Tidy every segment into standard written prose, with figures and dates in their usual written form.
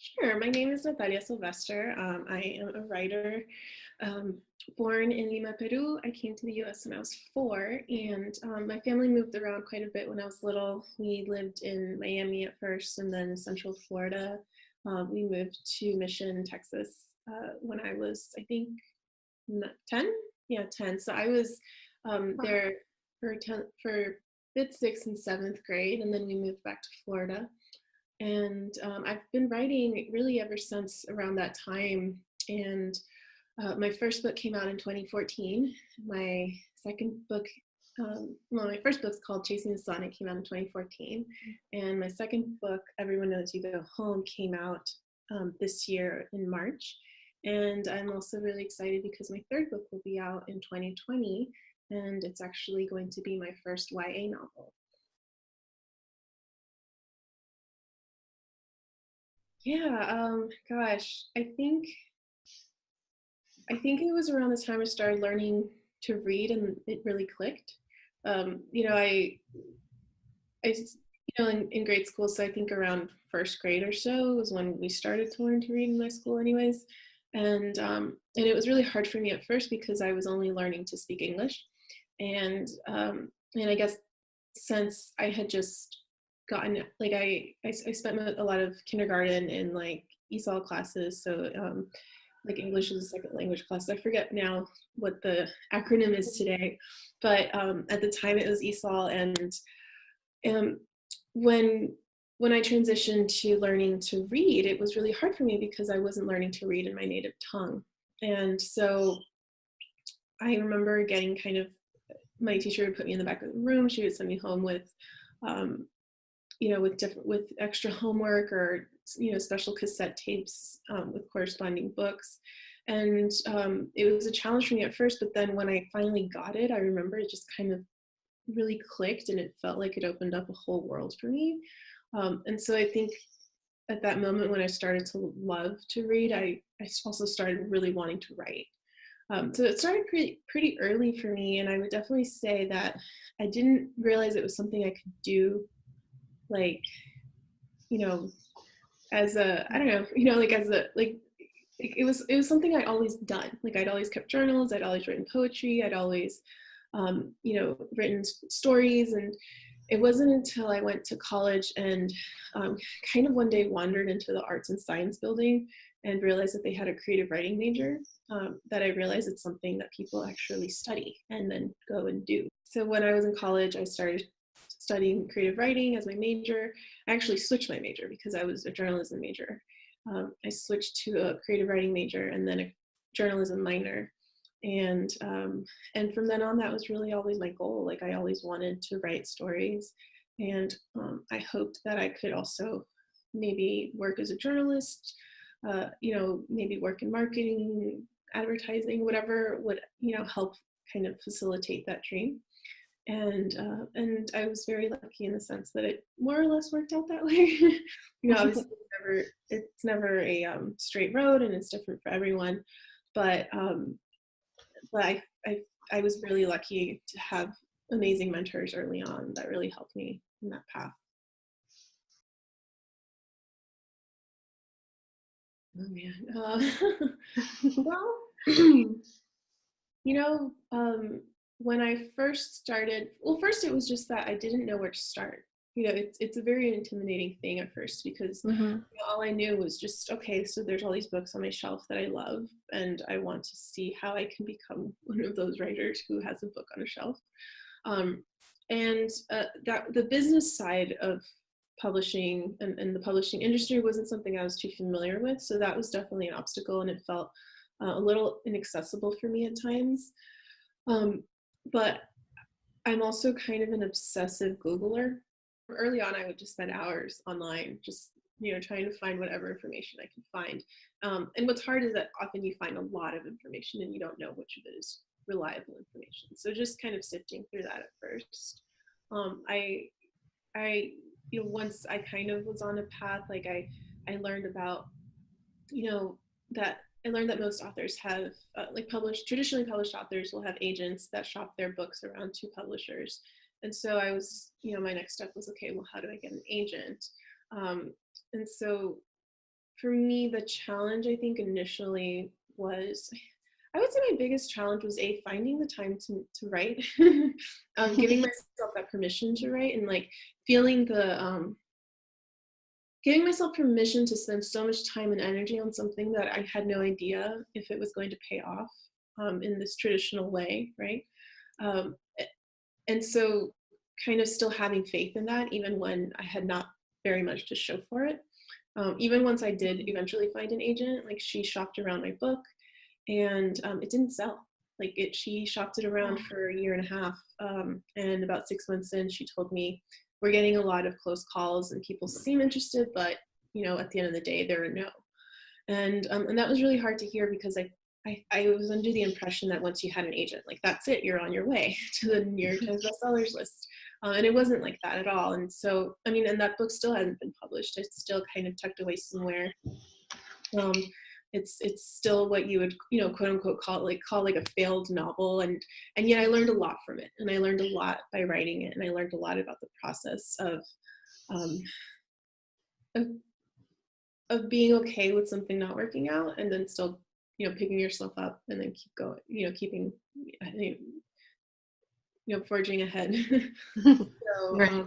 Sure. My name is Natalia Sylvester. I am a writer um, born in Lima, Peru. I came to the US when I was 4, and my family moved around quite a bit when I was little. We lived in Miami at first, and then Central Florida. We moved to Mission, Texas when I was, I think, 10? Yeah, 10. So I was Wow. there for fifth, sixth, and seventh grade, and then we moved back to Florida. And I've been writing really ever since around that time. And my first book came out in 2014. My second book, well, my first book's called Chasing the Sun. It came out in 2014. And my second book, Everyone Knows You Go Home, came out this year in March. And I'm also really excited because my third book will be out in 2020. And it's actually going to be my first YA novel. Yeah, gosh, I think it was around the time I started learning to read and it really clicked. You know, in grade school, so I think around first grade or so was when we started to learn to read in my school, anyways. And it was really hard for me at first because I was only learning to speak English, and I guess since I had just gotten like I spent a lot of kindergarten in like ESOL classes, so like English is a second language class. I forget now what the acronym is today, but at the time it was ESOL, and um, when when I transitioned to learning to read, it was really hard for me because I wasn't learning to read in my native tongue, and so I remember getting kind of my teacher would put me in the back of the room. She would send me home with um, with extra homework or special cassette tapes with corresponding books, and it was a challenge for me at first, but then when I finally got it, I remember it just kind of really clicked, and it felt like it opened up a whole world for me. And so I think at that moment when I started to love to read, I also started really wanting to write. So it started pretty early for me, and I would definitely say that I didn't realize it was something I could do, like, you know, as a, I don't know, like as a, like, it was something I always done. Like I'd always kept journals, I'd always written poetry, I'd always, written stories. And it wasn't until I went to college and kind of one day wandered into the arts and science building and realized that they had a creative writing major, that I realized it's something that people actually study and then go and do. So when I was in college, I started studying creative writing as my major. I actually switched my major because I was a journalism major. I switched to a creative writing major and then a journalism minor. And from then on, that was really always my goal. Like I always wanted to write stories, and I hoped that I could also maybe work as a journalist, maybe work in marketing, advertising, whatever would help kind of facilitate that dream. And I was very lucky in the sense that it more or less worked out that way. Obviously, it's never a straight road, and it's different for everyone. But but I was really lucky to have amazing mentors early on that really helped me in that path. Oh man. Well, you know, when I first started, well, first it was just that I didn't know where to start. It's a very intimidating thing at first because Hmm. all I knew was just, okay, so there's all these books on my shelf that I love, and I want to see how I can become one of those writers who has a book on a shelf. Um, and that the business side of publishing and the publishing industry wasn't something I was too familiar with, so that was definitely an obstacle, and it felt a little inaccessible for me at times. Um, but I'm also kind of an obsessive Googler. Early on, I would just spend hours online, just trying to find whatever information I can find. And what's hard is that often you find a lot of information and you don't know which of it is reliable information. So just kind of sifting through that at first. I I once I kind of was on a path, like I learned about that I learned that most authors have like traditionally published authors will have agents that shop their books around to publishers. And so I was, my next step was, okay, well, how do I get an agent? Um, and so for me, the challenge, I think, initially was, I would say my biggest challenge was finding the time to write, giving myself that permission to write, and like feeling giving myself permission to spend so much time and energy on something that I had no idea if it was going to pay off in this traditional way, right? Um, and so kind of still having faith in that, even when I had not very much to show for it. Even once I did eventually find an agent, like she shopped around my book, and it didn't sell. She shopped it around for a year and a half, and about 6 months in, she told me, "We're getting a lot of close calls, and people seem interested, but at the end of the day, they're a no." And that was really hard to hear, because I was under the impression that once you had an agent, like that's it, you're on your way to the New York Times bestsellers list. And it wasn't like that at all. And so, I mean, and that book still hasn't been published. It's still kind of tucked away somewhere. It's still what you would, quote unquote, call like a failed novel. And yet I learned a lot from it. And I learned a lot by writing it. And I learned a lot about the process of being okay with something not working out, and then still, picking yourself up and then keep going, keeping, forging ahead. So, Right.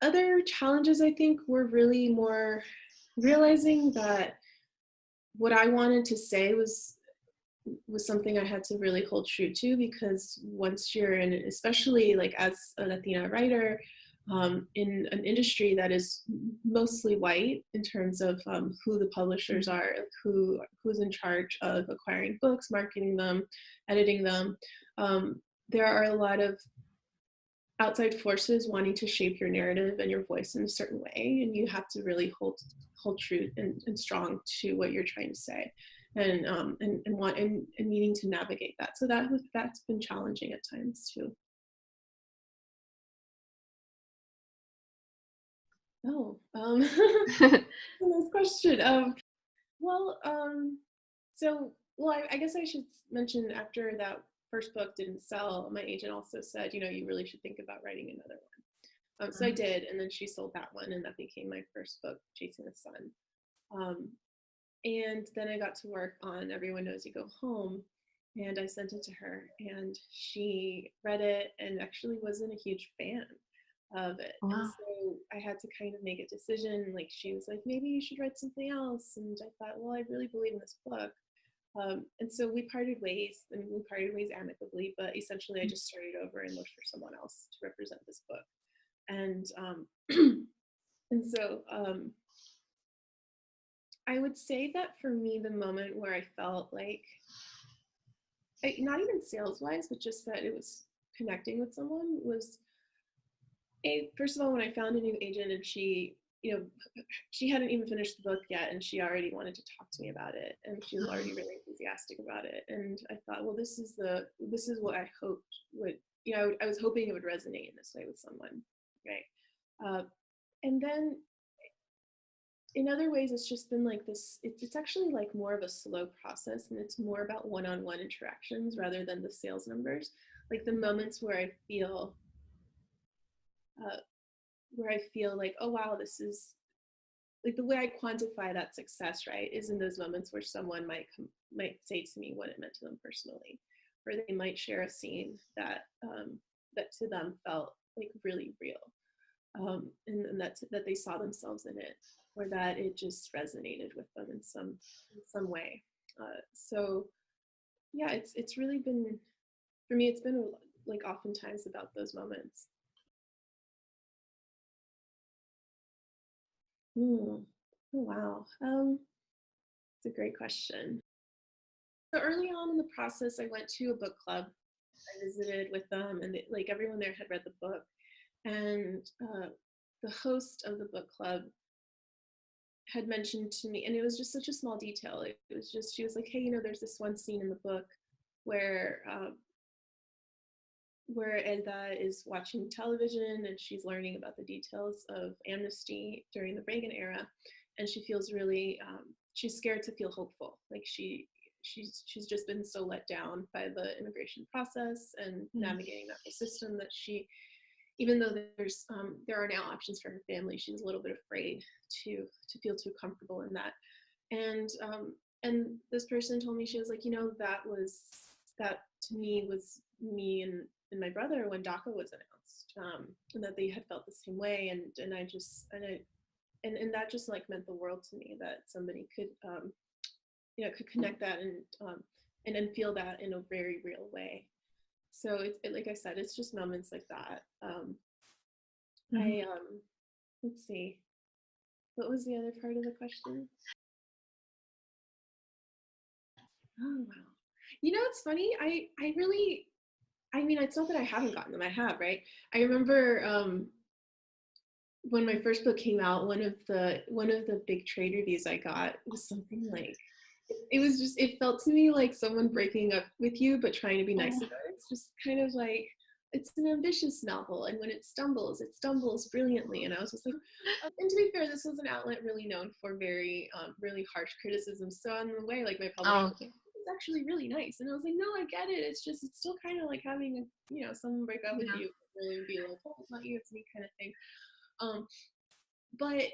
Other challenges, I think, were really more realizing that what I wanted to say was something I had to really hold true to, because once you're in, especially like as a Latina writer, in an industry that is mostly white in terms of who the publishers are, who's in charge of acquiring books, marketing them, editing them, there are a lot of outside forces wanting to shape your narrative and your voice in a certain way, and you have to really hold true and strong to what you're trying to say, and needing to navigate that. So that's been challenging at times too. Oh, nice question. I guess I should mention, after that first book didn't sell, my agent also said, you really should think about writing another one. So I did, and then she sold that one, and that became my first book, Chasing the Sun. And then I got to work on Everyone Knows You Go Home, and I sent it to her, and she read it and actually wasn't a huge fan of it. Wow. And so I had to kind of make a decision. Like, she was like, maybe you should write something else. And I thought, well, I really believe in this book. And so we parted ways, and we parted ways amicably, but essentially I just started over and looked for someone else to represent this book. And so I would say that for me, the moment where I felt like, not even sales-wise, but just that it was connecting with someone, was first of all, when I found a new agent, and she hadn't even finished the book yet, and she already wanted to talk to me about it, and she was already really enthusiastic about it. And I thought, well, this is what I hoped would, I was hoping it would resonate in this way with someone, right? And then in other ways, it's just been like this, it's actually like more of a slow process, and it's more about one-on-one interactions rather than the sales numbers. Like the moments where I feel like, oh wow, this is like the way I quantify that success, right, is in those moments where someone might say to me what it meant to them personally, or they might share a scene that to them felt like really real, and that they saw themselves in it, or that it just resonated with them in some way. So yeah, it's really been, for me, it's been like oftentimes about those moments. Oh, wow. It's a great question. So early on in the process, I went to a book club. I visited with them, and like everyone there had read the book. And the host of the book club had mentioned to me, and it was just such a small detail. It was just, she was like, hey, there's this one scene in the book where Elda is watching television, and she's learning about the details of amnesty during the Reagan era, and she feels really, she's scared to feel hopeful. Like she's just been so let down by the immigration process and navigating that whole system, that she even though there are now options for her family, she was a little bit afraid to feel too comfortable in that. And this person told me, she was like, that to me was me and my brother when DACA was announced, and that they had felt the same way, and that just like meant the world to me, that somebody could could connect that and feel that in a very real way. So like I said, it's just moments like that. Let's see, what was the other part of the question? Oh wow. It's funny. It's not that I haven't gotten them. I have, right? I remember when my first book came out, one of the big trade reviews I got was something like, it felt to me like someone breaking up with you but trying to be nice about it. It's just kind of like, it's an ambitious novel, and when it stumbles brilliantly. And I was just like, and to be fair, this was an outlet really known for very really harsh criticism. So in a way, like, my publisher was actually really nice, and I was like, no, I get it. It's still kind of like having someone break up with you, really be like, oh, it's not you, it's me, kind of thing. But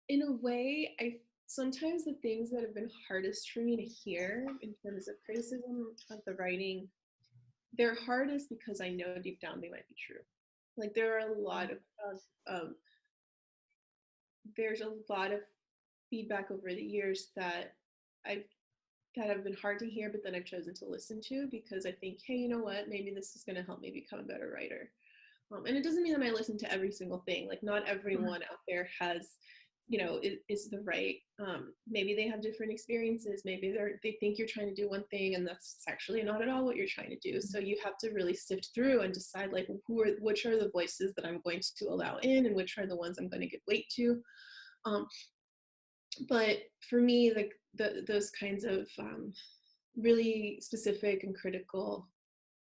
in a way, sometimes the things that have been hardest for me to hear in terms of criticism of the writing, they're hardest because I know deep down they might be true. Like, there are a lot of there's a lot of feedback over the years that have been hard to hear, but then I've chosen to listen to, because I think, hey, you know what, maybe this is going to help me become a better writer. And it doesn't mean that I listen to every single thing. Like, not everyone out there has, is the right, maybe they have different experiences. Maybe they think you're trying to do one thing, and that's actually not at all what you're trying to do. So you have to really sift through and decide, like, which are the voices that I'm going to allow in, and which are the ones I'm going to give weight to. But for me, like, those kinds of really specific and critical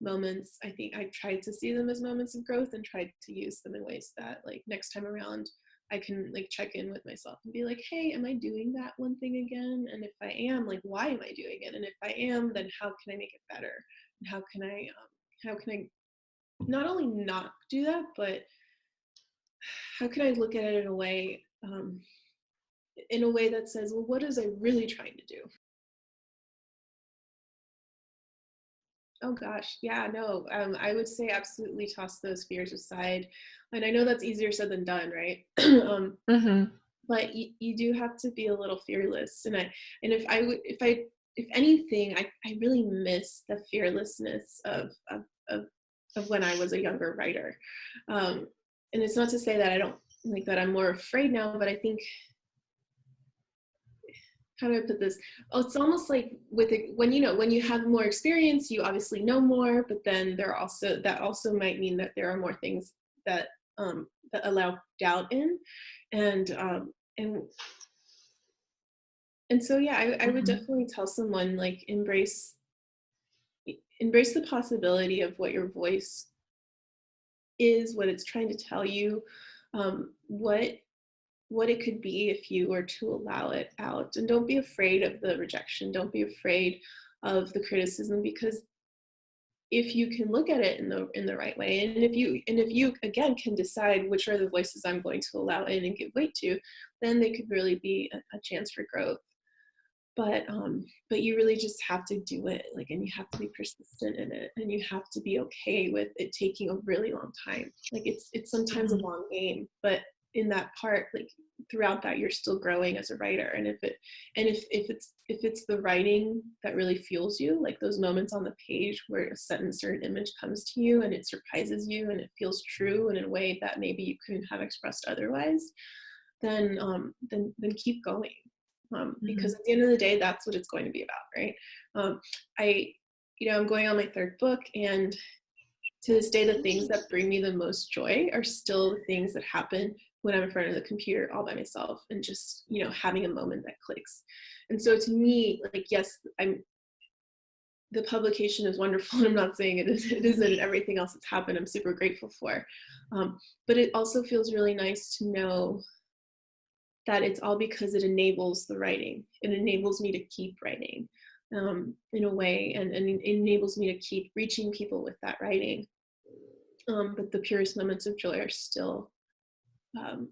moments, I think I tried to see them as moments of growth, and tried to use them in ways that, like, next time around I can, like, check in with myself and be like, hey, am I doing that one thing again? And if I am, like, why am I doing it? And if I am, then how can I make it better? And how can I not only not do that, but how can I look at it in a way that says, well, what is I really trying to do? Oh gosh, yeah, no, I would say absolutely toss those fears aside. And I know that's easier said than done, right? But you do have to be a little fearless. And if anything, I really miss the fearlessness of when I was a younger writer. And it's not to say that I don't, like, that I'm more afraid now, but I think, how do I put this? Oh, it's almost like when you have more experience, you obviously know more, but then that also might mean that there are more things that allow doubt in, and so yeah, I would definitely tell someone, like, embrace the possibility of what your voice is, what it's trying to tell you, what it could be if you were to allow it out. And don't be afraid of the rejection. Don't be afraid of the criticism, because if you can look at it in the right way, and if you again can decide which are the voices I'm going to allow in and give weight to, then they could really be a chance for growth. But you really just have to do it, like, and you have to be persistent in it, and you have to be okay with it taking a really long time. Like, it's sometimes a long game, but in that part, like, throughout that, you're still growing as a writer. And if it's the writing that really fuels you, like those moments on the page where a sentence or an image comes to you and it surprises you and it feels true in a way that maybe you couldn't have expressed otherwise, then keep going. Because at the end of the day, that's what it's going to be about, right? I'm going on my third book, and to this day, the things that bring me the most joy are still the things that happen when I'm in front of the computer all by myself, and just, having a moment that clicks. And so to me, like, yes, the publication is wonderful, and I'm not saying it isn't everything else that's happened. I'm super grateful for, but it also feels really nice to know that it's all because it enables the writing. It enables me to keep writing in a way, and it enables me to keep reaching people with that writing. but the purest moments of joy are still, um,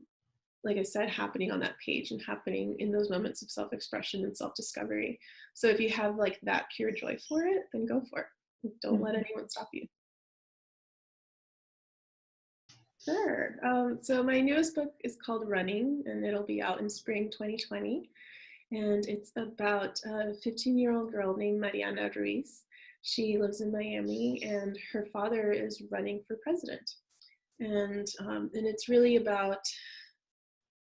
like I said, happening on that page and happening in those moments of self-expression and self-discovery. So if you have like that pure joy for it, then go for it. Don't let anyone stop you. Sure. So my newest book is called Running, and it'll be out in spring 2020. And it's about a 15-year-old girl named Mariana Ruiz. She lives in Miami, and her father is running for president. And it's really about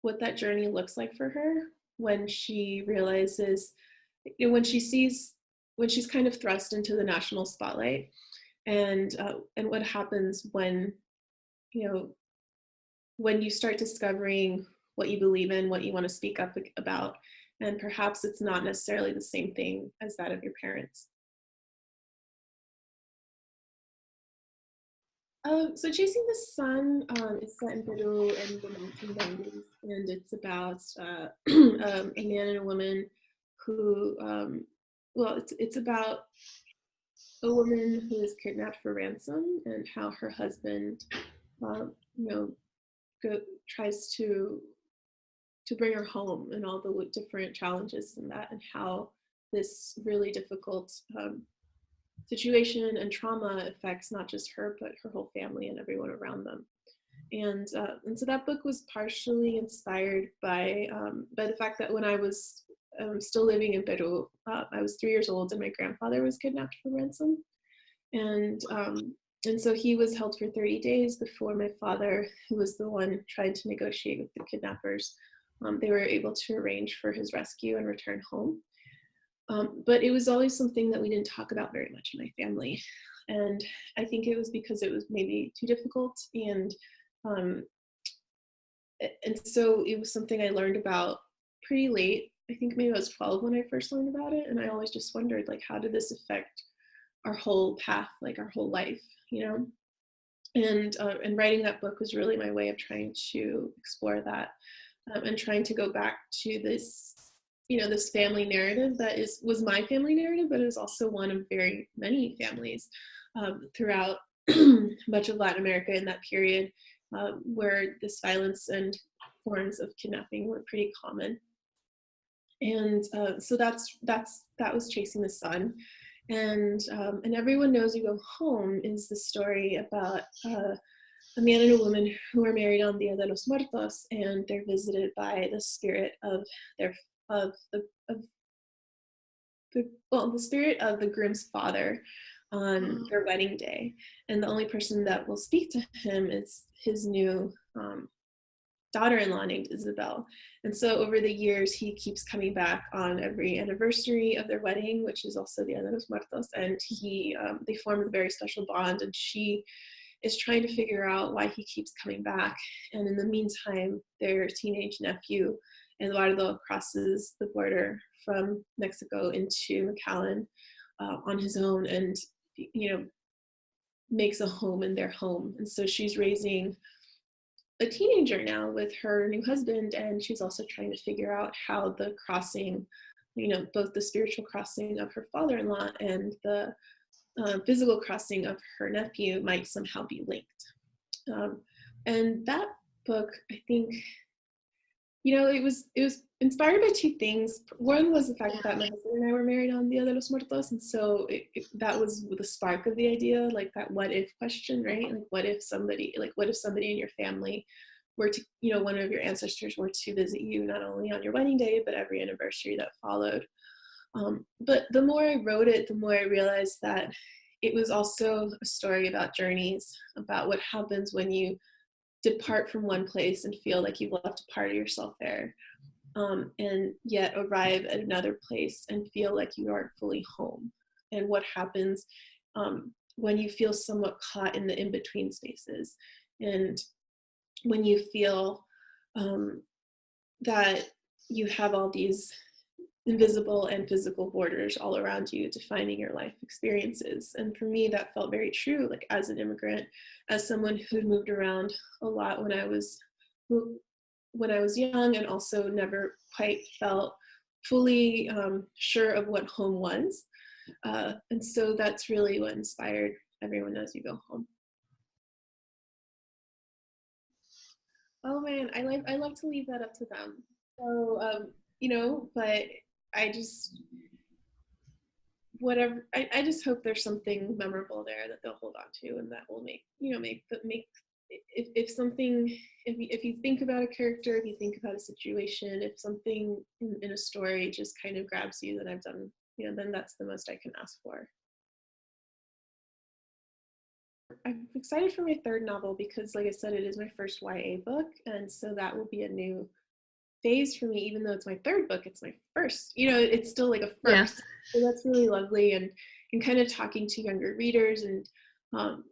what that journey looks like for her when she realizes, when she sees, when she's kind of thrust into the national spotlight, and what happens when, you know, when you start discovering what you believe in, what you want to speak up about, and perhaps it's not necessarily the same thing as that of your parents. So Chasing the Sun is set in Peru in the 1990s, and it's about a man and a woman who, well, it's about a woman who is kidnapped for ransom and how her husband, you know, tries to bring her home and all the different challenges in that, and how this really difficult situation and trauma affects not just her, but her whole family and everyone around them. And so that book was partially inspired by the fact that when I was still living in Peru, I was 3 years old and my grandfather was kidnapped for ransom. And so he was held for 30 days before my father, who was the one trying to negotiate with the kidnappers, they were able to arrange for his rescue and return home. But it was always something that we didn't talk about very much in my family. And I think it was because it was maybe too difficult. And so it was something I learned about pretty late. I think maybe I was 12 when I first learned about it. And I always just wondered, like, how did this affect our whole path, like our whole life, you know? And writing that book was really my way of trying to explore that, and trying to go back to this, you know, this family narrative that was my family narrative, but it was also one of very many families throughout much of Latin America in that period, where this violence and forms of kidnapping were pretty common. And so that was Chasing the Sun. And Everyone Knows You Go Home is the story about a man and a woman who are married on Dia de los Muertos, and they're visited by the spirit of the spirit of the groom's father on their wedding day. And the only person that will speak to him is his new daughter-in-law named Isabel. And so over the years, he keeps coming back on every anniversary of their wedding, which is also Dia de los Muertos, and they form a very special bond, and she is trying to figure out why he keeps coming back. And in the meantime, their teenage nephew, Eduardo, crosses the border from Mexico into McAllen on his own, and, you know, makes a home in their home. And so she's raising a teenager now with her new husband, and she's also trying to figure out how the crossing, you know, both the spiritual crossing of her father-in-law and the physical crossing of her nephew might somehow be linked. And that book, I think, you know, it was inspired by two things. One was the fact that my husband and I were married on Dia de los Muertos, and so that was the spark of the idea, like that what if question, right? Like what if somebody in your family were to, you know, one of your ancestors were to visit you not only on your wedding day, but every anniversary that followed. But the more I wrote it, the more I realized that it was also a story about journeys, about what happens when you depart from one place and feel like you've left a part of yourself there, and yet arrive at another place and feel like you aren't fully home, and what happens when you feel somewhat caught in the in-between spaces, and when you feel that you have all these invisible and physical borders all around you defining your life experiences. And for me, that felt very true, like as an immigrant, as someone who moved around a lot when I was young, and also never quite felt fully sure of what home was. And so that's really what inspired Everyone Knows You Go Home. Oh man, I love to leave that up to them. So you know, but I just whatever I just hope there's something memorable there that they'll hold on to and that will make, you know, make if something, if you think about a character, if you think about a situation, if something in a story just kind of grabs you, then I've done, you know, then that's the most I can ask for. I'm excited for my third novel because, like I said, it is my first YA book, and so that will be a new phase for me. Even though it's my third book, it's my first. You know, it's still like a Yeah. first. So that's really lovely, and kind of talking to younger readers um,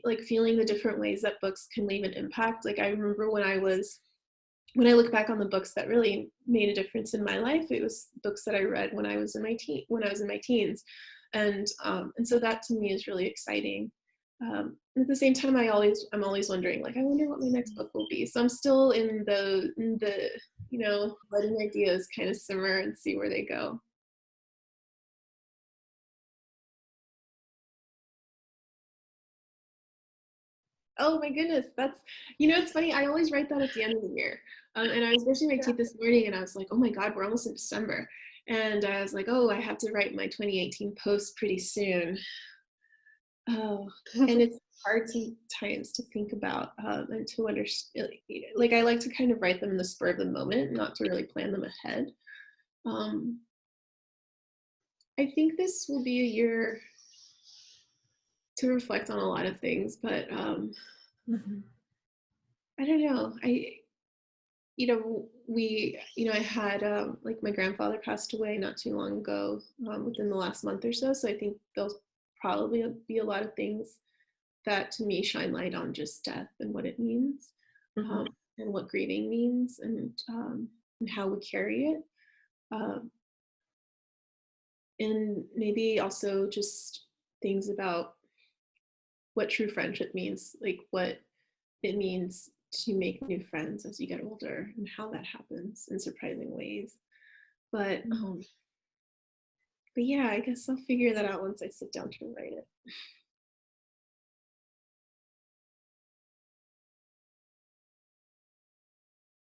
like feeling the different ways that books can leave an impact. Like I remember when I look back on the books that really made a difference in my life, it was books that I read when I was in my teens, and so that to me is really exciting. And at the same time, I'm always wondering, like, I wonder what my next book will be. So I'm still in the you know, letting ideas kind of simmer and see where they go. Oh my goodness, that's, you know, it's funny. I always write that at the end of the year, and I was brushing my teeth this morning, and I was like, oh my god, we're almost in December, and I was like, oh, I have to write my 2018 post pretty soon. Oh, and it's hard sometimes to think about and to understand. Like I like to kind of write them in the spur of the moment, not to really plan them ahead. Um, I think this will be a year to reflect on a lot of things, but Mhm. I don't know. You know, you know, I had like my grandfather passed away not too long ago, within the last month or so. So I think there'll probably be a lot of things that to me shine light on just death and what it means, Mhm. and what grieving means, and how we carry it. Um, and maybe also just things about what true friendship means, like what it means to make new friends as you get older and how that happens in surprising ways. But Mhm. but yeah, I guess I'll figure that out once I sit down to write it.